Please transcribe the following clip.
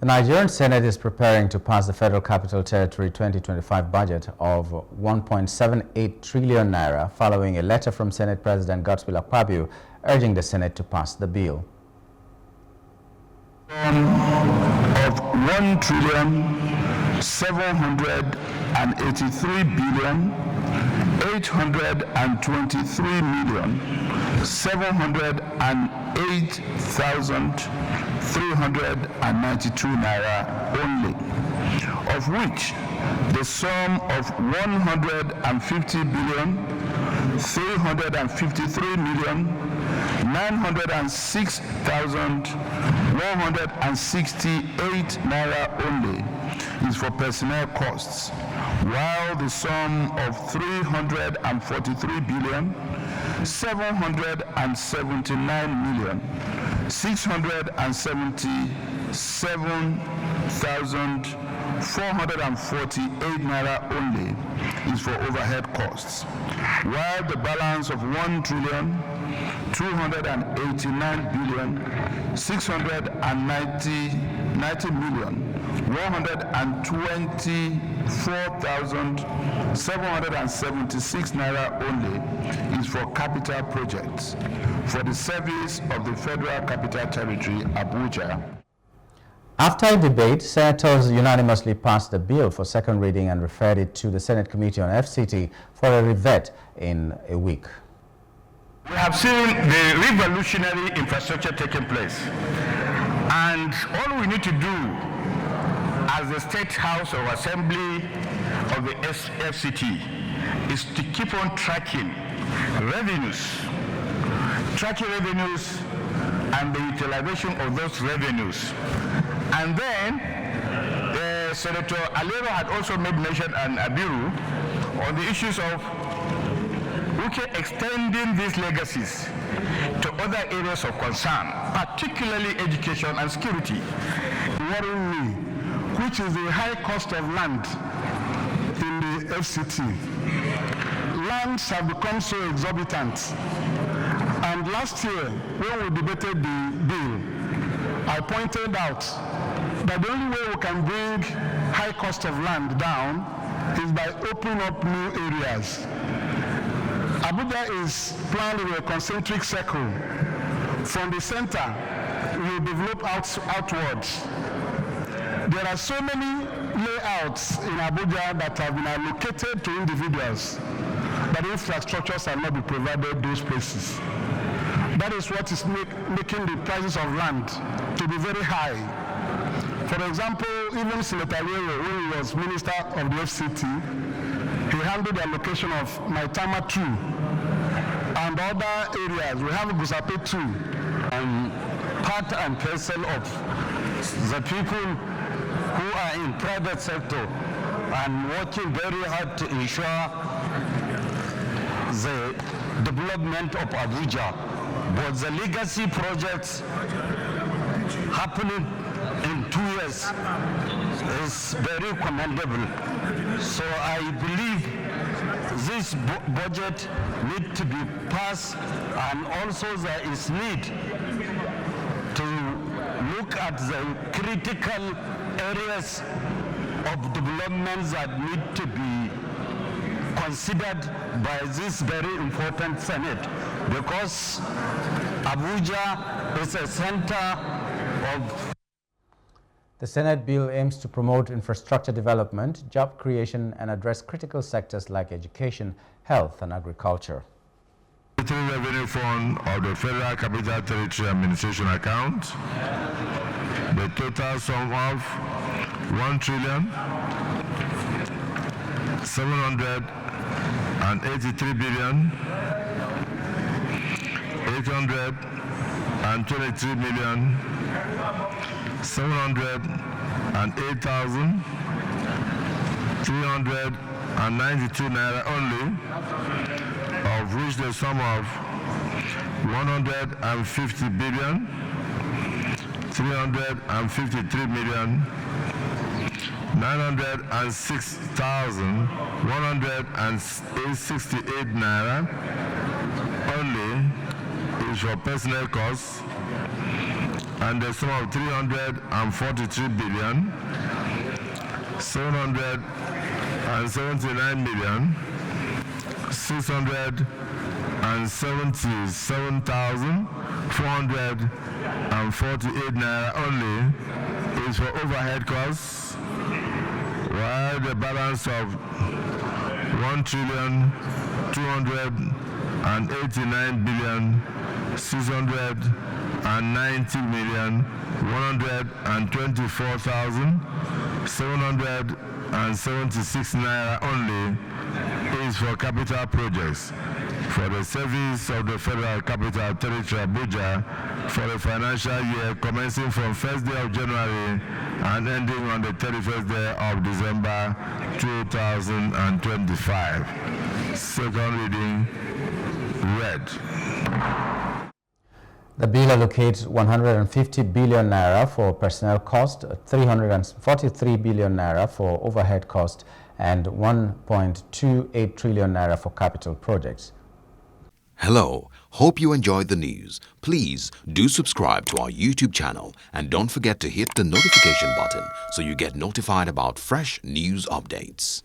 The Nigerian Senate is preparing to pass the Federal Capital Territory 2025 budget of 1.78 trillion naira following a letter from Senate President Godswill Akpabio urging the Senate to pass the bill. Of 1,783,823,708,392 naira only, of which the sum of 150,353,906,168 naira only is for personnel costs, while the sum of 343,777,448 naira only is for overhead costs, while the balance of 1,289,690,124,776 naira only is for capital projects for the service of the Federal Capital Territory, Abuja. After a debate, senators unanimously passed the bill for second reading and referred it to the Senate Committee on FCT for a revet in a week. We have seen the revolutionary infrastructure taking place, and all we need to do as the State House of Assembly of the FCT is to keep on tracking revenues and the utilization of those revenues. And then Senator Alero had also made mention, and Abiru, on the issues of extending these legacies to other areas of concern, particularly education and security. Worrying me, which is the high cost of land in the FCT. Lands have become so exorbitant. And last year, when we debated the bill, I pointed out that the only way we can bring high cost of land down is by opening up new areas. Abuja is planned in a concentric circle. From the center, we develop outwards. There are so many layouts in Abuja that have been allocated to individuals, but infrastructures are not be provided those places. That is what is making the prices of land to be very high. For example, even Senator Alero, when he was Minister of the FCT, he handled the allocation of Maitama 2 and other areas. We have Gusape 2. I'm part and parcel of the people who are in private sector and working very hard to ensure the development of Abuja. But the legacy projects happening in 2 years is very commendable. So I believe this budget needs to be passed, and also there is need to look at the critical areas of development that need to be considered by this very important Senate, because Abuja is a center of. The Senate bill aims to promote infrastructure development, job creation, and address critical sectors like education, health, and agriculture. The revenue fund of the Federal Capital Territory Administration account, the total sum of 1,783,808,392 naira only, of which the sum of 150,353,906,168 naira only is for personnel costs, and the sum of 343 billion 779 million 677,448 naira only is for overhead costs, while the balance of 1,289 billion 690 million 124,776 naira only is for capital projects for the service of the Federal Capital Territory Abuja for the financial year commencing from 1st day of January and ending on the 31st day of December 2025. Second reading read. The bill allocates 150 billion naira for personnel cost, 343 billion naira for overhead cost, and 1.28 trillion naira for capital projects. Hello, hope you enjoyed the news. Please do subscribe to our YouTube channel and don't forget to hit the notification button so you get notified about fresh news updates.